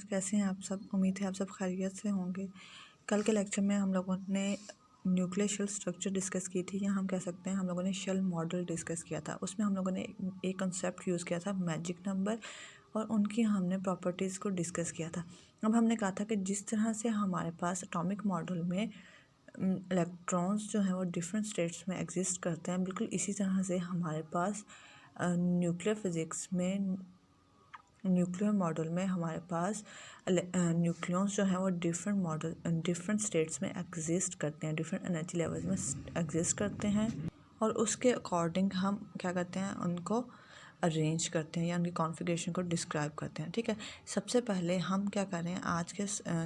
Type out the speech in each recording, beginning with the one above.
Students, कैसे हैं आप सब। उम्मीद है आप सब खैरियत से होंगे। कल के लेक्चर में हम लोगों ने न्यूक्लियर शेल स्ट्रक्चर डिस्कस की थी, या हम कह सकते हैं हम लोगों ने शेल मॉडल डिस्कस किया था। उसमें हम लोगों ने एक कंसेप्ट यूज़ किया था मैजिक नंबर, और उनकी हमने प्रॉपर्टीज़ को डिस्कस किया था। अब हमने कहा था कि जिस तरह से हमारे पास एटॉमिक मॉडल में इलेक्ट्रॉन्स जो हैं वो डिफरेंट स्टेट्स में एग्जिस्ट करते हैं, बिल्कुल इसी तरह से हमारे पास न्यूक्लियर फिज़िक्स में न्यूक्लियर मॉडल में हमारे पास न्यूक्लियॉन्स जो हैं वो डिफरेंट स्टेट्स में एग्जिस्ट करते हैं, डिफरेंट एनर्जी लेवल्स में एग्जिस्ट करते हैं, और उसके अकॉर्डिंग हम क्या करते हैं, उनको अरेंज करते हैं या उनकी कॉन्फ़िगरेशन को डिस्क्राइब करते हैं। ठीक है, सबसे पहले हम क्या करें, आज के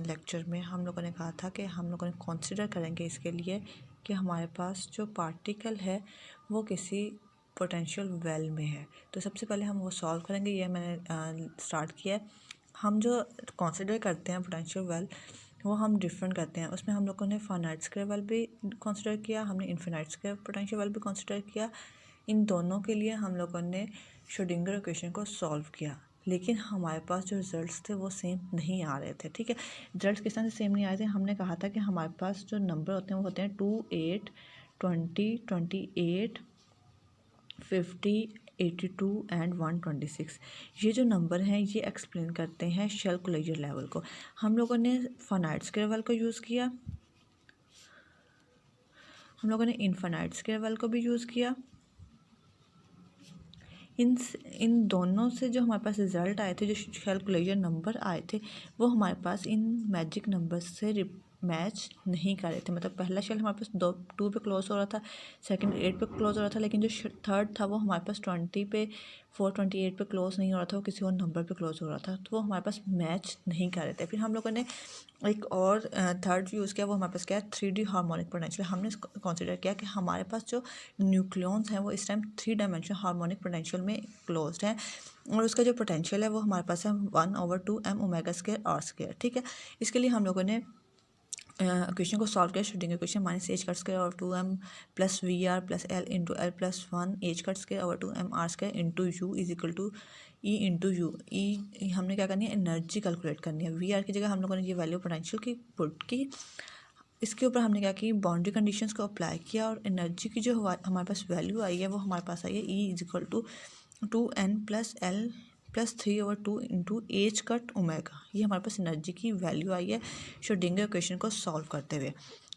लेक्चर में हम लोगों ने कहा था कि हम लोगों ने कंसिडर करेंगे इसके लिए कि हमारे पास जो पार्टिकल है वो किसी पोटेंशियल वेल में है। तो सबसे पहले हम वो सॉल्व करेंगे, ये मैंने स्टार्ट किया है। हम जो कंसिडर करते हैं पोटेंशियल वेल वो हम डिफरेंट करते हैं। उसमें हम लोगों ने फाइनाइट स्क्वायर वेल भी कंसिडर किया, हमने इनफिनाइट स्क्वायर पोटेंशियल वेल भी कंसिडर किया। इन दोनों के लिए हम लोगों ने श्रोडिंगर इक्वेशन को सॉल्व किया, लेकिन हमारे पास जो रिजल्ट्स थे वो सेम नहीं आ रहे थे। ठीक है, रिजल्ट्स किस तरह से सेम नहीं आए थे, हमने कहा था कि हमारे पास जो नंबर होते हैं वो होते हैं 2, 8, 20, 28, 50, 82 एंड 126। ये जो नंबर हैं ये एक्सप्लेन करते हैं शेल क्लोजर लेवल को। हम लोगों ने फाइनाइट स्क्वायर वेल को यूज़ किया, हम लोगों ने इनफाइनाइट स्क्वायर वेल को भी यूज़ किया। इन दोनों से जो हमारे पास रिज़ल्ट आए थे, जो शेल क्लोजर नंबर आए थे, वो हमारे पास इन मैजिक नंबर्स से मैच नहीं कर रहे थे। मतलब पहला शेल हमारे पास 2 पे क्लोज हो रहा था, सेकंड 8 पे क्लोज हो रहा था, लेकिन जो थर्ड था वो हमारे पास 20 पे 428 पे क्लोज नहीं हो रहा था, वो किसी और नंबर पे क्लोज हो रहा था, तो वो हमारे पास मैच नहीं कर रहे थे। फिर हम लोगों ने एक और थर्ड यूज़ किया, वो हमारे पास क्या है, 3D हार्मोनिक पोटेंशियल। हमने कंसिडर किया कि हमारे पास जो न्यूक्लियॉन्स हैं वो इस टाइम 3 डायमेंशनल हार्मोनिक पोटेंशियल में क्लोज्ड हैं, और उसका जो पोटेंशियल है वो हमारे पास है 1/2 m omega square r square. ठीक है, इसके लिए हम लोगों ने इक्वेशन को सॉल्व किया। Schrodinger equation minus H cut square over 2m plus V R plus L into L plus 1 H cut square over 2m r square into U is equal to E into U. E हमने क्या करनी है, energy calculate करनी है। We are की जगह हम लोगों ने ये वैल्यू पोटेंशियल की पुट की। इसके ऊपर हमने क्या की, बाउंड्री कंडीशंस को अप्लाई किया, और एनर्जी की जो हमारे पास वैल्यू आई है वो हमारे पास आई है E is equal to 2n plus L plus 3/2 into H cut omega. ये हमारे पास एनर्जी की वैल्यू आई है श्रोडिंगर इक्वेशन को सॉल्व करते हुए।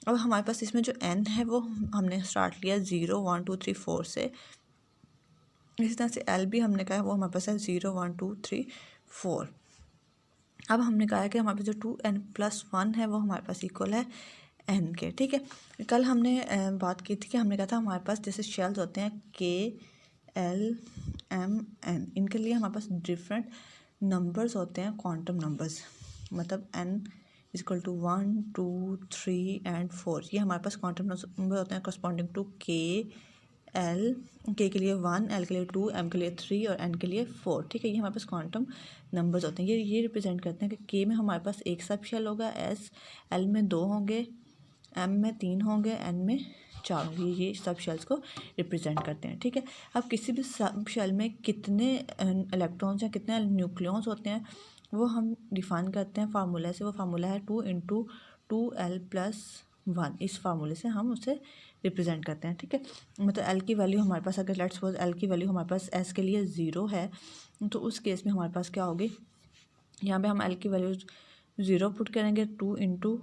अब हमारे पास इसमें जो n है वो हमने स्टार्ट लिया 0, 1, 2, 3, 4 से। इसी तरह से l भी हमने कहा है वो हमारे पास है 0, 1, 2, 3, 4। अब हमने कहा है कि हमारे पास जो 2n प्लस 1 है वो हमारे पास इक्वल है n के। ठीक है, कल हमने बात की थी कि हमने कहा था हमारे पास जैसे शेल्स होते हैं K, L, M, N, इनके लिए हमारे पास डिफरेंट नंबर्स होते हैं, क्वांटम नंबर्स। मतलब n is equal to 1, 2, 3 and 4। ये हमारे पास क्वांटम नंबर होते हैं corresponding to K, L, K के लिए 1, L के लिए 2, M के लिए 3 और N के लिए 4। ठीक है, ये हमारे पास क्वांटम नंबर्स होते हैं। ये रिप्रेजेंट करते हैं कि K में हमारे पास एक सब शेल होगा, L में 2 होंगे, M में 3 होंगे, N में 4 होंगे। ये सब शेल्स को रिप्रेजेंट करते हैं। ठीक है, अब किसी भी सब शेल में कितने इलेक्ट्रॉन्स या कितने न्यूक्लियॉन्स होते हैं वो हम डिफाइन करते हैं फार्मूला से। वो फार्मूला है 2 × 2l + 1। इस फार्मूले से हम उसे रिप्रेजेंट करते हैं। ठीक है, मतलब l की वैल्यू हमारे पास, अगर लेट्स सपोज l की वैल्यू हमारे पास s के लिए 0 है, तो उस केस में हमारे पास क्या होगी, यहाँ पे हम l की वैल्यू 0 पुट करेंगे, 2 ×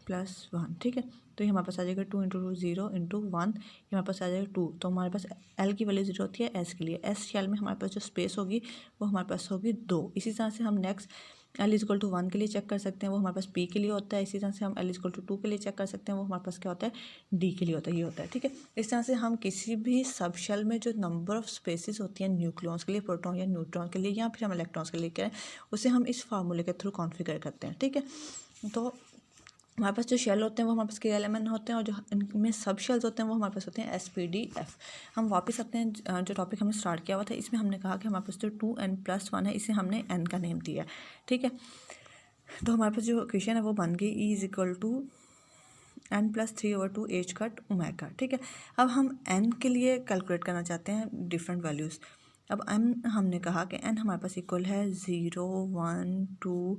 +1। ठीक है, तो ये हमारे पास आ जाएगा 2 × 2 0 × 1, ये हमारे पास आ जाएगा 2। तो हमारे पास L की वैल्यू 0 होती है S के लिए। S शेल में हमारे पास जो स्पेस होगी वो हमारे पास होगी 2। इसी तरह से हम नेक्स्ट L = 1 के लिए चेक कर सकते हैं, वो हमारे पास P के लिए होता है। इसी तरह से हम L = 2 के लिए चेक कर सकते हैं, वो हमारे पास क्या होता है, D के लिए होता है। ये होता है। ठीक है, इस तरह से हम किसी भी सब शेल में जो नंबर ऑफ स्पेसिस होती हैं न्यूक्लियॉन्स के लिए, प्रोटॉन या न्यूट्रॉन के लिए, या फिर हम इलेक्ट्रॉन्स के लिए करें, उसे हम इस फार्मूले के थ्रू कॉन्फ़िगर करते हैं। ठीक है, तो हमारे पास जो शेल होते हैं वो हमारे पास KLMN होते हैं, और जो इनमें सब शेल्स होते हैं वो हमारे पास होते हैं SPDF। हम वापस आते हैं जो टॉपिक हमने स्टार्ट किया हुआ था, इसमें हमने कहा कि हमारे पास जो 2n + 1 है, इसे हमने n का नेम दिया। ठीक है, तो हमारे पास जो इक्वेशन है वो बन गई E = n + 3/2 h cut omega. ठीक है, अब हम n के लिए कैलकुलेट करना चाहते हैं डिफरेंट वैल्यूज़। अब एन हमने कहा कि एन हमारे पास इक्वल है 0 1 2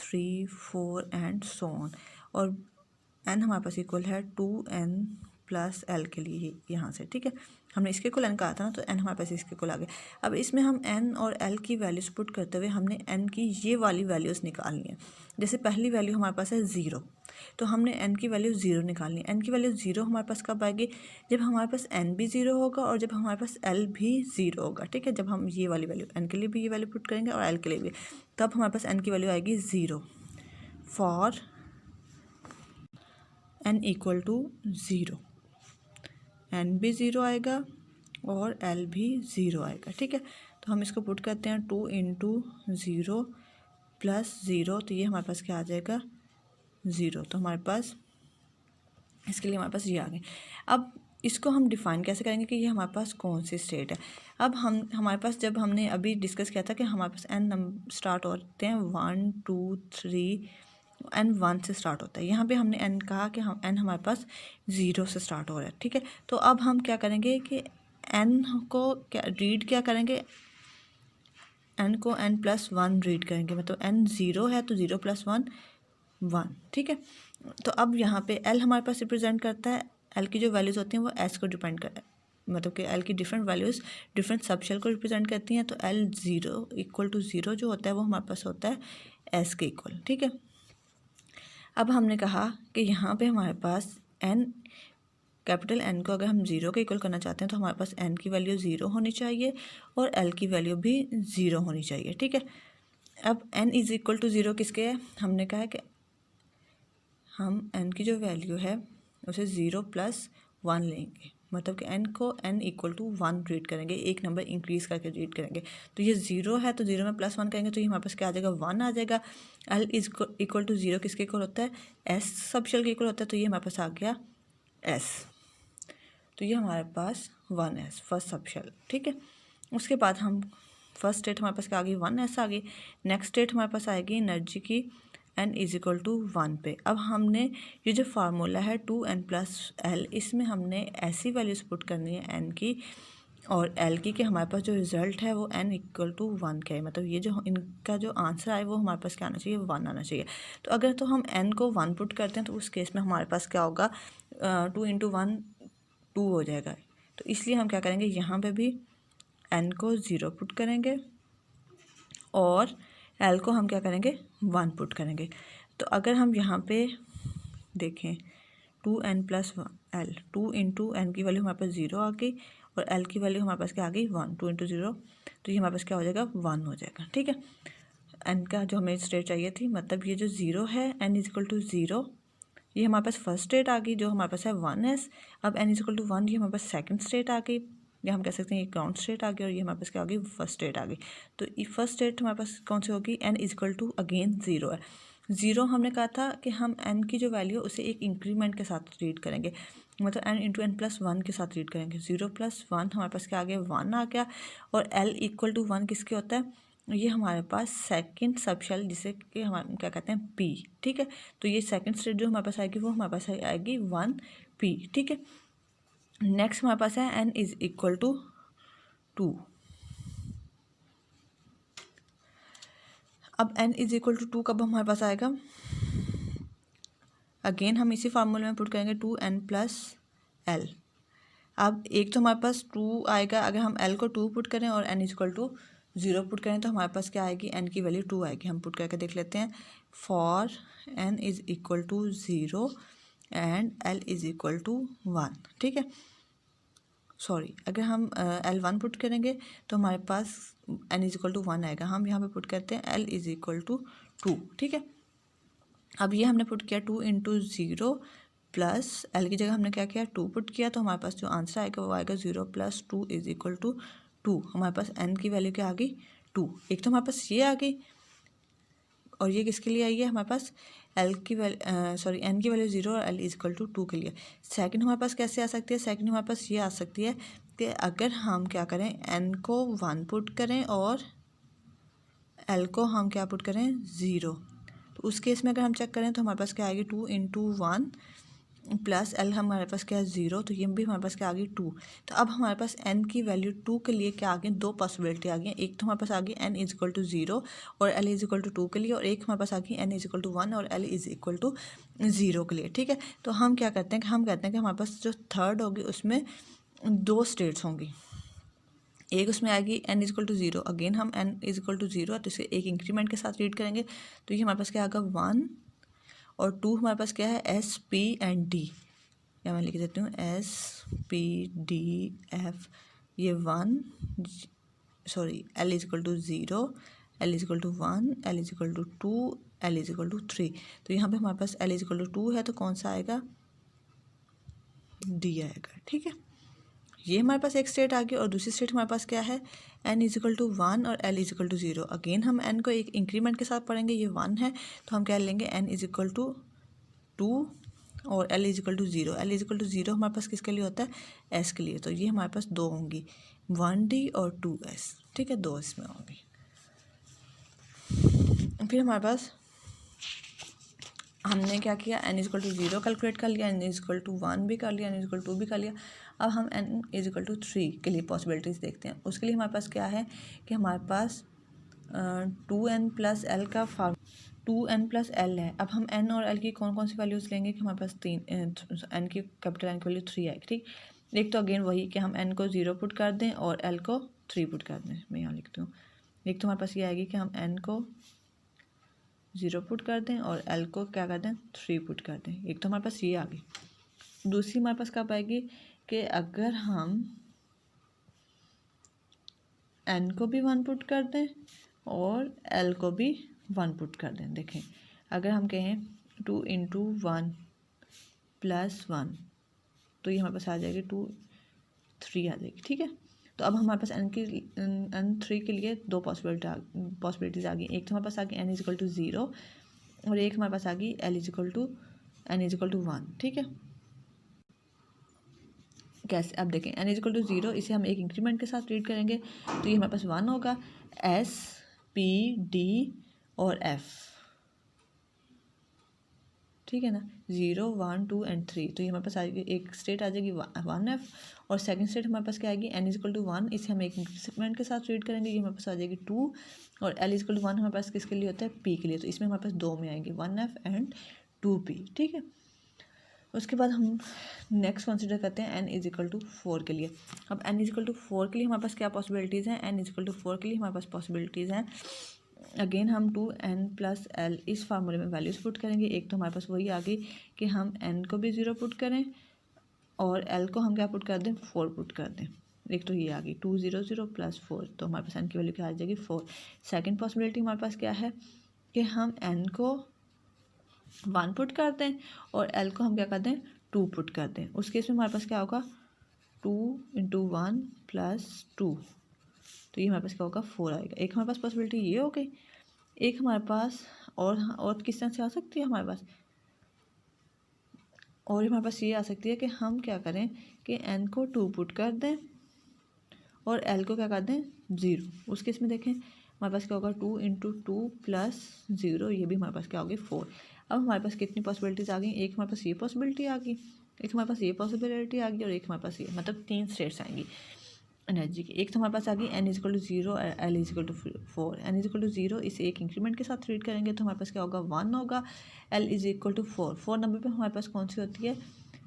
3 4 एंड सो ऑन, और एन हमारे पास इक्वल है 2n प्लस एल के लिए यहाँ से, ठीक है। हमने इसके इक्वल एन कहा था ना, तो एन हमारे पास इसके इक्वल आ गए। अब इसमें हम एन और एल की वैल्यूज पुट करते हुए हमने एन की ये वाली वैल्यूज़ निकालनी है। जैसे पहली वैल्यू हमारे पास है 0, तो हमने एन की वैल्यू 0 निकालनी है। एन की वैल्यू 0 हमारे पास कब आएगी? जब हमारे पास एन भी 0 होगा और जब हमारे पास एल भी 0 होगा, ठीक है। जब हम ये वाली वैल्यू एन के लिए भी ये वैल्यू पुट करेंगे और एल के लिए भी, तब हमारे पास एन की वैल्यू आएगी 0 for N equal to 0। N भी 0 आएगा और एल भी 0 आएगा, ठीक है। तो हम इसको पुट करते हैं 2 इंटू 0 प्लस 0, तो ये हमारे पास क्या आ जाएगा? 0। तो हमारे पास इसके लिए हमारे पास ये आ गए। अब इसको हम डिफ़ाइन कैसे करेंगे कि ये हमारे पास कौन सी स्टेट है। अब हमारे पास, जब हमने अभी डिस्कस किया था कि हमारे पास एन नंबर स्टार्ट होते हैं 1 2 3, एन 1 से स्टार्ट होता है। यहाँ पे हमने एन कहा कि हम एन हमारे पास 0 से स्टार्ट हो रहा है, ठीक है। तो अब हम क्या करेंगे कि एन को क्या करेंगे, एन को एन प्लस 1 रीड करेंगे। मतलब एन 0 है तो 0 प्लस 1 1, ठीक है। तो अब यहाँ पे एल हमारे पास रिप्रेजेंट करता है, एल की जो वैल्यूज़ होती हैं वो एस को डिपेंड कर, मतलब कि एल की डिफरेंट वैल्यूज़ डिफरेंट सबशेल को रिप्रेजेंट करती हैं। तो एल 0 इक्वल टू 0 जो होता है वो हमारे पास होता है एस के इक्वल, ठीक है। अब हमने कहा कि यहाँ पे हमारे पास एन, कैपिटल एन को अगर हम 0 के इक्वल करना चाहते हैं तो हमारे पास एन की वैल्यू 0 होनी चाहिए और एल की वैल्यू भी 0 होनी चाहिए, ठीक है। अब एन इज़ इक्वल टू 0 किसके है? हमने कहा है कि हम एन की जो वैल्यू है उसे 0 प्लस 1 लेंगे, मतलब कि एन को एन इक्वल टू 1 रीड करेंगे, एक नंबर इंक्रीज़ करके रीड करेंगे। तो ये 0 है तो 0 में प्लस 1 करेंगे तो ये हमारे पास क्या आ जाएगा? 1 आ जाएगा। एल इज इक्वल टू 0 किसके इक्वल होता है? एस सबशेल के इक्वल होता है, तो ये हमारे पास आ गया एस। तो ये हमारे पास 1s फर्स्ट सबशेल, ठीक है। उसके बाद हम फर्स्ट स्टेट हमारे पास क्या आ गई? 1s आ गई। नेक्स्ट स्टेट हमारे पास आएगी एनर्जी की n इज इक्वल टू 1 पे। अब हमने ये जो फार्मूला है 2n प्लस एल, इसमें हमने ऐसी वैल्यूज पुट करनी है n की और l की कि हमारे पास जो रिज़ल्ट है वो n इक्वल टू 1 का है। मतलब ये जो इनका जो आंसर आए वो हमारे पास क्या आना चाहिए? 1 आना चाहिए। तो अगर तो हम n को 1 पुट करते हैं तो उस केस में हमारे पास क्या होगा? 2 इंटू 1 2 हो जाएगा। तो इसलिए हम क्या करेंगे, यहाँ पे भी n को 0 पुट करेंगे और l को हम क्या करेंगे? 1 पुट करेंगे। तो अगर हम यहाँ पे देखें 2n plus L, 2 into N की वैल्यू हमारे पास 0 आ गई और l की वैल्यू हमारे पास क्या आ गई? 1। 2 इंटू 0, तो ये हमारे पास क्या हो जाएगा? 1 हो जाएगा, ठीक है। n का जो हमें स्टेट चाहिए थी, मतलब ये जो 0 है n इज इक्वल टू 0, ये हमारे पास फर्स्ट स्टेट आ गई जो हमारे पास है 1s। अब n इज इक्वल टू 1, ये हमारे पास सेकंड स्टेट आ गई, या हम कह सकते हैं ये ग्राउंड स्टेट आ गई, और ये हमारे पास क्या होगी? फर्स्ट स्टेट आ गई। तो ये फर्स्ट स्टेट हमारे पास कौन सी होगी? n is equal to again 0 है। 0 हमने कहा था कि हम n की जो वैल्यू उसे एक इंक्रीमेंट के साथ रीड करेंगे, मतलब n इंटू एन प्लस 1 के साथ रीड करेंगे। 0 प्लस 1 हमारे पास क्या आ गया? 1 आ गया। और l इक्वल टू 1 किसके होता है? ये हमारे पास सेकंड सबशेल, जिसे कि हम क्या कहते हैं? p, ठीक है। तो ये सेकंड स्टेट जो हमारे पास आएगी वो हमारे पास आएगी 1p, ठीक है। नेक्स्ट हमारे पास है n इज इक्वल टू 2। अब n इज इक्वल टू 2 कब हमारे पास आएगा? अगेन हम इसी फार्मूले में पुट करेंगे 2n प्लस एल। अब एक तो हमारे पास 2 आएगा, अगर हम l को 2 पुट करें और n is equal to 0 put करें तो हमारे पास क्या आएगी? n की वैल्यू 2 आएगी। हम पुट करके देख लेते हैं। For n is equal to 0 and l is equal to 1, ठीक है। सॉरी, अगर हम L1 पुट करेंगे तो हमारे पास n इज इक्वल टू 1 आएगा। हम यहाँ पे पुट करते हैं l इज इक्वल टू 2, ठीक है। अब ये हमने पुट किया 2 इंटू 0 प्लस l की जगह हमने क्या किया? 2 पुट किया, तो हमारे पास जो आंसर आएगा वो आएगा 0 प्लस 2 इज इक्वल टू 2। हमारे पास n की वैल्यू क्या आ गई? 2। एक तो हमारे पास ये आ गई और ये किसके लिए आई है? हमारे पास l की वैल्यू n की वैल्यू 0 और l इज इक्वल टू 2 के लिए। सेकंड हमारे पास कैसे आ सकती है? सेकंड हमारे पास ये आ सकती है कि अगर हम क्या करें, n को 1 पुट करें और l को हम क्या पुट करें? 0। तो उस केस में अगर हम चेक करें तो हमारे पास क्या आएगी? 2 इंटू 1 प्लस एल हमारे पास क्या है 0, तो ये भी हमारे पास क्या आ गई 2। तो अब हमारे पास एन की वैल्यू 2 के लिए क्या आ गई, दो पॉसिबिलिटी आ गई। एक तो हमारे पास आ गई एन इज इक्वल टू 0 और एल इज इक्वल टू 2 के लिए, और एक हमारे पास आ गई एन इज इक्वल टू 1 और एल इज इक्वल टू 0 के लिए। ठीक है, तो हम क्या करते हैं कि हम कहते हैं कि हमारे पास जो थर्ड होगी उसमें दो स्टेट्स होंगी। एक उसमें आएगी N is equal to 0, again हम एन इज इक्वल टू 0 तो इसे एक इंक्रीमेंट के साथ रीड करेंगे। तो ये हमारे पास क्या आएगा 1, और 2 हमारे पास क्या है एस पी एंड डी, या मैं लिख देती हूँ एस पी डी एफ, ये 1 sorry L is equal to 0, L is equal to 1, L is equal to 2, L is equal to 3। तो यहाँ पे हमारे पास एल इज इक्वल टू 2 है, तो कौन सा आएगा, डी आएगा। ठीक है, ये हमारे पास एक स्टेट आ गई, और दूसरी स्टेट हमारे पास क्या है एन इज इक्वल टू 1 और L is equal to 0। Again हम एन को एक इंक्रीमेंट के साथ पढ़ेंगे, ये 1 है तो हम क्या लेंगे एन इज इक्वल टू 2 और L is equal to 0। L is equal to 0 हमारे पास किसके लिए होता है, एस के लिए, तो ये हमारे पास दो होंगी 1D और 2S। ठीक है, दो इसमें होंगी। फिर हमारे पास हमने क्या किया, N is equal to 0 calculate कर लिया, एन इज इक्वल टू 1 भी कर लिया, एन इज इक्वल टू 2 भी कर लिया। अब हम एन इज इक्वल टू 3 के लिए पॉसिबिलिटीज़ देखते हैं। उसके लिए हमारे पास क्या है कि हमारे पास 2n प्लस एल का 2n प्लस एल है। अब हम n और l की कौन कौन सी वैल्यूज़ लेंगे कि हमारे पास n की कैपिटल n की वैल्यू 3 आएगी। ठीक, एक तो अगेन वही कि हम n को 0 पुट कर दें और l को 3 पुट कर दें। मैं यहाँ लिखती हूँ, एक तो हमारे पास ये आएगी कि हम n को 0 पुट कर दें और l को क्या कर दें 3 पुट कर दें। एक तो हमारे पास ये आ गई। दूसरी हमारे पास कब आएगी कि अगर हम n को भी 1 पुट कर दें और l को भी 1 पुट कर दें। देखें, अगर हम कहें 2 इंटू 1 प्लस 1, तो ये हमारे पास आ जाएगी 2 3 आ जाएगी। ठीक है, तो अब हमारे पास n3 के लिए दो पॉसिबिलिटीज़ आ गई। एक तो हमारे पास आ गई n इज इक्वल टू 0 और एक हमारे पास आ गई n इज इक्वल टू 1। ठीक है, कैसे, अब देखें n इज इक्वल टू 0 इसे हम एक इंक्रीमेंट के साथ रीड करेंगे, तो ये हमारे पास 1 होगा, S P D और F। ठीक है ना, 0 1 2 एंड 3, तो ये हमारे पास आएगी एक स्टेट आ जाएगी 1F, और सेकंड स्टेट हमारे पास क्या आएगी n इज इक्वल टू 1, इसे हम एक इंक्रीमेंट के साथ रीड करेंगे, ये हमारे पास आ जाएगी 2, और l इज इक्वल टू 1 हमारे पास किसके लिए होता है p के लिए, तो इसमें हमारे पास दो में आएंगे 1F एंड 2P। ठीक है, उसके बाद हम नेक्स्ट कंसिडर करते हैं n इज इक्वल टू 4 के लिए। अब n इज इक्वल टू 4 के लिए हमारे पास क्या पॉसिबिलिटीज़ हैं, n इज इक्वल टू 4 के लिए हमारे पास पॉसिबिलिटीज़ हैं। अगेन हम 2n प्लस एल इस फार्मूले में वैल्यूज़ पुट करेंगे। एक तो हमारे पास वही आ गई कि हम n को भी 0 पुट करें और l को हम क्या पुट कर दें 4 पुट कर दें। एक तो ये आ गई 2 0 0 प्लस 4, तो हमारे पास n की वैल्यू क्या आ जाएगी 4। सेकेंड पॉसिबिलिटी हमारे पास क्या है कि हम n को 1 पुट कर दें और l को हम क्या कर दें 2 पुट कर दें। उस केस में हमारे पास क्या होगा 2 इंटू 1 प्लस 2, तो ये हमारे पास क्या होगा 4 आएगा। एक हमारे पास पॉसिबिलिटी ये हो गई, एक हमारे पास और किस तरह से आ सकती है हमारे पास, और हमारे पास ये आ सकती है कि हम क्या करें कि n को 2 पुट कर दें और l को क्या कर दें 0। उस केस में देखें हमारे पास क्या होगा 2 इंटू 2 प्लस 0, ये भी हमारे पास क्या होगी 4। अब हमारे पास कितनी पॉसिबिलिटीज़ आ गई, एक हमारे पास ये पॉसिबिलिटी आ गई, एक हमारे पास ये पॉसिबिलिटी आ गई और एक हमारे पास ये, मतलब 3 स्टेट्स आएंगी एनर्जी की। एक तो हमारे पास आ गई n इज इक्वल टू 0 और l is equal to 4। n is equal to 0 इसे एक इंक्रीमेंट के साथ रीड करेंगे, तो हमारे पास क्या होगा 1 होगा, l is equal to 4 number पे हमारे पास कौन सी होती है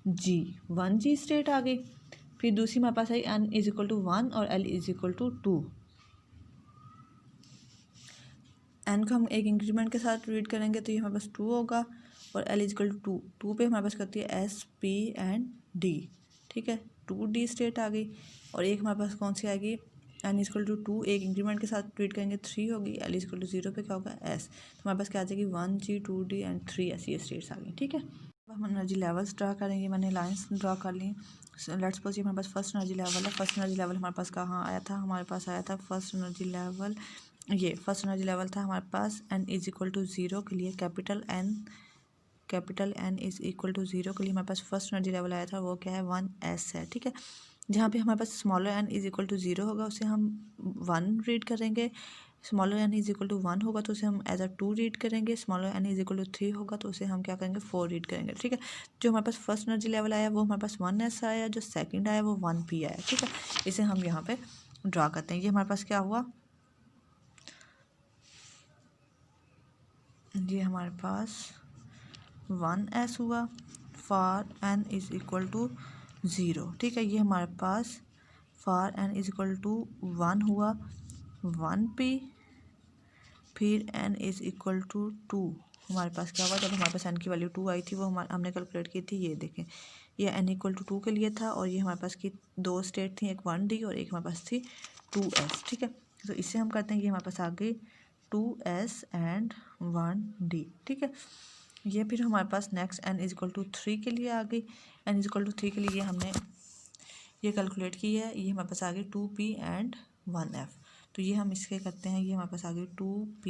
g, 1g स्टेट आ गई। फिर दूसरी हमारे पास आई n इज इक्वल टू 1 और l is equal to 2। n को हम एक इंक्रीमेंट के साथ रीड करेंगे, तो ये हमारे पास 2 होगा, और l इज इक्वल टू 2 पे हमारे पास करती है S P एंड D। ठीक है, 2D स्टेट आ गई, और एक हमारे पास कौन सी आएगी n इज इक्वल टू 2, एक इंक्रीमेंट के साथ रीड करेंगे 3 होगी, l इज इक्वल टू 0 पे क्या होगा S, तो हमारे पास क्या आ जाएगी 1G 2D एंड 3S, ये स्टेट्स आ गई। ठीक है, अब हम एनर्जी लेवल्स ड्रा करेंगे, मैंने लाइन्स ड्रा कर ली। लेट्स सपोज ये हमारे पास फर्स्ट एनर्जी लेवल है। फर्स्ट एनर्जी लेवल हमारे पास कहाँ आया था, हमारे पास आया था फर्स्ट एनर्जी लेवल, ये फर्स्ट एनर्जी लेवल था हमारे पास n इज इक्वल टू 0 के लिए, capital N is equal to 0 के लिए हमारे पास फर्स्ट एनर्जी लेवल आया था, वो क्या है 1S है। ठीक है, जहाँ पे हमारे पास smaller N is equal to 0 होगा उसे हम 1 रीड करेंगे, smaller N is equal to 1 होगा तो उसे हम एज अ 2 रीड करेंगे, smaller N is equal to 3 होगा तो उसे हम क्या करेंगे 4 रीड करेंगे। ठीक है, जो हमारे पास फर्स्ट एनर्जी लेवल आया वो हमारे पास 1s आया, जो सेकंड आया वो 1p आया। ठीक है, इसे हम यहाँ पे ड्रा करते हैं। ये हमारे पास क्या हुआ, ये हमारे पास 1s हुआ for n is equal to 0। ठीक है, ये हमारे पास for n is equal to 1 हुआ 1p, फिर n इज इक्वल टू 2। हमारे पास क्या हुआ, जब हमारे पास n की वैल्यू 2 आई थी वो हमने कैलकुलेट की थी, ये देखें ये n इक्वल टू 2 के लिए था और ये हमारे पास की दो स्टेट थी, एक 1d और एक हमारे पास थी 2s। ठीक है, तो इससे हम करते हैं कि हमारे पास आ गई 2s एंड 1d। ठीक है, ये फिर हमारे पास next n is equal to 3 के लिए आ गई, n इज इक्वल टू 3 के लिए हमने ये कैलकुलेट की है, ये हमारे पास आ गई 2p एंड 1f। तो ये हम इसके करते हैं, ये हमारे पास आ गई 2p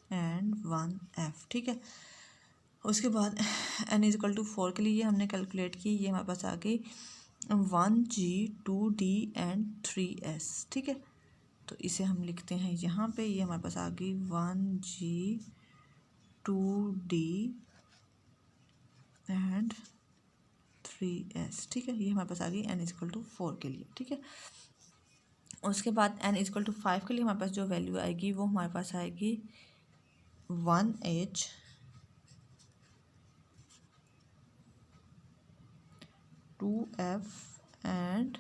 एंड 1f। ठीक है, उसके बाद n इज इक्वल टू 4 के लिए हमने कैलकुलेट की, ये हमारे पास आ गई 1g 2d एंड 3s। ठीक है, तो इसे हम लिखते हैं यहाँ पे, ये हमारे पास आ गई 1g 2d एंड 3s। ठीक है, ये हमारे पास आ गई n इज इक्वल टू 4 के लिए। ठीक है, उसके बाद n इज इक्वल टू 5 के लिए हमारे पास जो वैल्यू आएगी वो हमारे पास आएगी 1h 2f एंड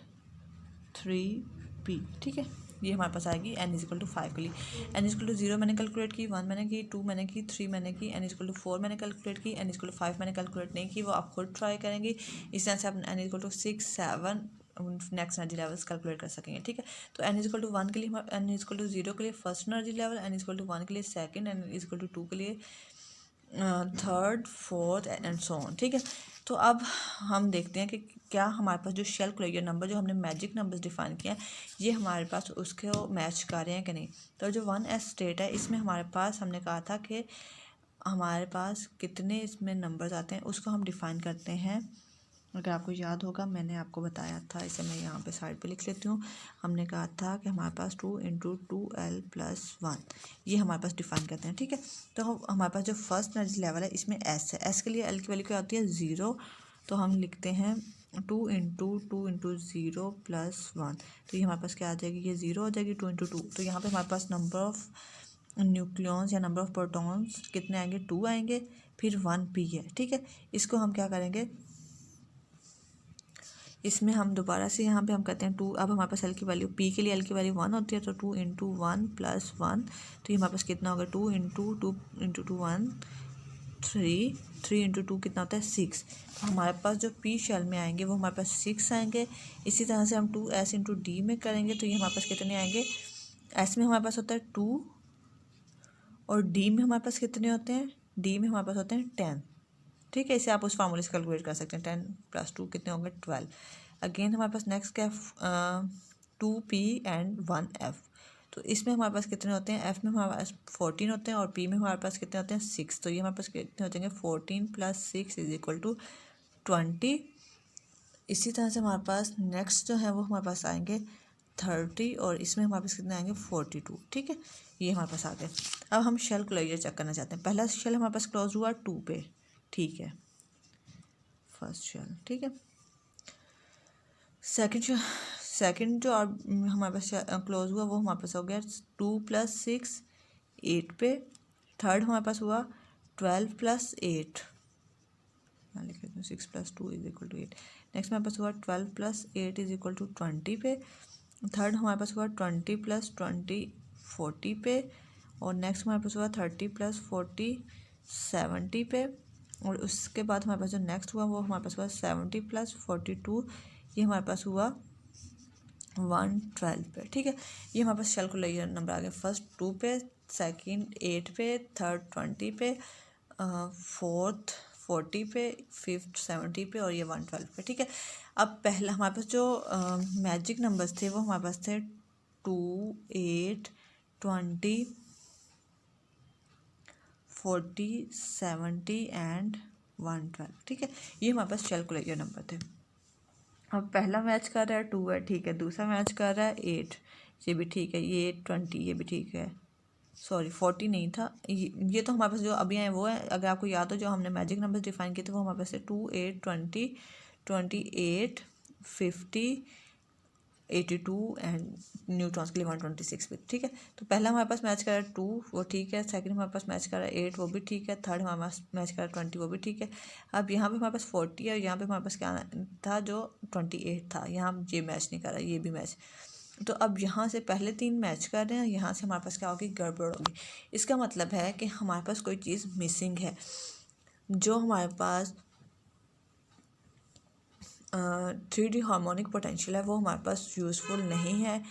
3p। ठीक है, ये हमारे पास आएगी n इज इक्वल टू 5 के लिए। n इज इक्वल टू 0 मैंने कैलकुलेट की, 1 मैंने की, 2 मैंने की, 3 मैंने की, n इज इक्वल टू 4 मैंने कैलकुलेट की, n इज इक्वल टू 5 मैंने कैलकुलेट नहीं की, वो आप खुद ट्राई करेंगे। इस तरह से आप n is equal to 6 7 next energy levels calculate कर सकेंगे। ठीक है, तो n इज इक्वल टू 1 के लिए n इज इक्वल टू 0 के लिए first energy level, n is equal to 1 के लिए second, n is equal to 2 के लिए third, fourth and so on. ठीक है, तो अब हम देखते हैं कि क्या हमारे पास जो शेल क्लोजर नंबर जो हमने मैजिक नंबर्स डिफाइन किए हैं ये हमारे पास उसके मैच कर रहे हैं कि नहीं। तो जो 1s स्टेट है इसमें हमारे पास हमने कहा था कि हमारे पास कितने इसमें नंबर्स आते हैं उसको हम डिफ़ाइन करते हैं। अगर आपको याद होगा मैंने आपको बताया था, इसे मैं यहाँ पे साइड पे लिख लेती हूँ। हमने कहा था कि हमारे पास 2 × 2l + 1 ये हमारे पास डिफाइन करते हैं। ठीक है, तो हमारे पास जो फर्स्ट एनर्जी लेवल है इसमें s है, s के लिए l की वैल्यू क्या होती है 0, तो हम लिखते हैं 2 × 0 + 1। तो ये हमारे पास क्या आ जाएगी, ये 0 हो जाएगी, 2 × 2। तो यहाँ पर हमारे पास नंबर ऑफ़ न्यूक्लियॉन्स या नंबर ऑफ़ प्रोटॉन्स कितने आएंगे, 2 आएंगे, फिर 1p है। ठीक है, इसको हम क्या करेंगे, इसमें हम दोबारा से यहाँ पे हम कहते हैं 2। अब हमारे पास l की वैल्यू p के लिए l की वैल्यू 1 होती है, तो 2 × 1 + 1, तो ये हमारे पास कितना होगा 2 × 2 × 2 1 3 3 × 2 कितना होता है 6। तो हमारे पास जो p शेल में आएंगे वो हमारे पास 6 आएंगे। इसी तरह से हम 2s × d में करेंगे तो ये हमारे पास कितने आएंगे, s में हमारे पास होता है 2 और d में हमारे पास कितने होते हैं, d में हमारे पास होते हैं 10। ठीक है, इसे आप उस फार्मूले से कैलकुलेट कर सकते हैं, 10 + 2 कितने होंगे 12। अगेन हमारे पास नेक्स्ट क्या है 2p एंड 1f। तो इसमें हमारे पास कितने होते हैं, f में हमारे पास 14 होते हैं और p में हमारे पास कितने होते हैं 6। तो ये हमारे पास कितने हो जाएंगे 14 + 6 = 20। इसी तरह से हमारे पास नेक्स्ट जो है वो हमारे पास आएंगे 30 और इसमें हमारे पास कितने आएंगे 42। ठीक है, ये हमारे पास आ गए। अब हम शेल क्लोजर चेक करना चाहते हैं। पहला शेल हमारे पास क्लोज हुआ 2 पे, ठीक है फर्स्ट शेल। ठीक है, सेकंड जो हमारे पास क्लोज हुआ वो हमारे पास हो गया 2 + 6 8 पे। थर्ड हमारे पास हुआ 12 + 8, यहाँ लिख लेते हैं 6 + 2 = 8। नेक्स्ट हमारे पास हुआ 12 + 8 = 20 पे। थर्ड हमारे पास हुआ 20 + 20 40 पे और नेक्स्ट हमारे पास हुआ 30 + 40 70 पे और उसके बाद हमारे पास जो नेक्स्ट हुआ वो हमारे पास हुआ 70 + 42, ये हमारे पास हुआ 112 पे। ठीक है, ये हमारे पास शेल क्लोजर नंबर आ गया। फर्स्ट 2 पे, सेकंड 8 पे, थर्ड 20 पे, फोर्थ 40 पे, फिफ्थ 70 पे और ये 112 पे। ठीक है, अब पहला हमारे पास जो मैजिक नंबर्स थे वो हमारे पास थे 2 8 20 40 70 एंड 112। ठीक है, ये हमारे पास शेल क्लोजर नंबर थे। अब पहला मैच कर रहा है 2 है, ठीक है। दूसरा मैच कर रहा है 8, ये भी ठीक है। ये 20, ये भी ठीक है। सॉरी 40 नहीं था ये तो हमारे पास जो अभी आए वो है। अगर आपको याद हो जो हमने मैजिक नंबर्स डिफाइन किए थे वो हमारे पास है 2, 8, 20, 28, 50, 82 एंड न्यूट्रॉन्स के लिए 126 भी, ठीक है। तो पहला हमारे पास मैच कर रहा है 2, वो ठीक है। सेकंड हमारे पास मैच कर रहा है 8, वो भी ठीक है। थर्ड हमारे पास मैच कर रहा है 20, वो भी ठीक है। अब यहाँ पे हमारे पास 40 है और यहाँ पे हमारे पास क्या था जो 28 था, यहाँ ये मैच नहीं कर रहा, ये भी मैच। तो अब यहाँ से पहले 3 मैच कर रहे हैं, यहाँ से हमारे पास क्या होगी, गड़बड़ होगी। इसका मतलब है कि हमारे पास कोई चीज़ मिसिंग है। जो हमारे पास 3D हार्मोनिक पोटेंशियल है वो हमारे पास यूज़फुल नहीं है,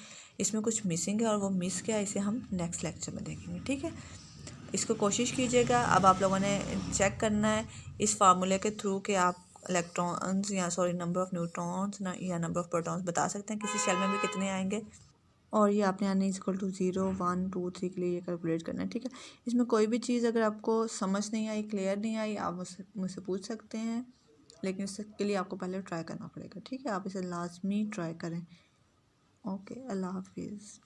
इसमें कुछ मिसिंग है और वो मिस क्या है इसे हम नेक्स्ट लेक्चर में देखेंगे, ठीक है। इसको कोशिश कीजिएगा। अब आप लोगों ने चेक करना है इस फार्मूले के थ्रू कि आप इलेक्ट्रॉन्स या सॉरी नंबर ऑफ़ न्यूट्रॉन्स ना या नंबर ऑफ़ प्रोटॉन्स बता सकते हैं किसी शेल में भी कितने आएंगे। और ये आपने यानी इक्वल टू 0, 1, 2, 3 के लिए ये कैलकुलेट करना है, ठीक है। इसमें कोई भी चीज़ अगर आपको समझ नहीं आई, क्लियर नहीं आई, आप मुझसे पूछ सकते हैं, लेकिन इसके लिए आपको पहले ट्राई करना पड़ेगा, ठीक है। आप इसे लाजमी ट्राई करें। ओके, अल्लाह हाफिज़।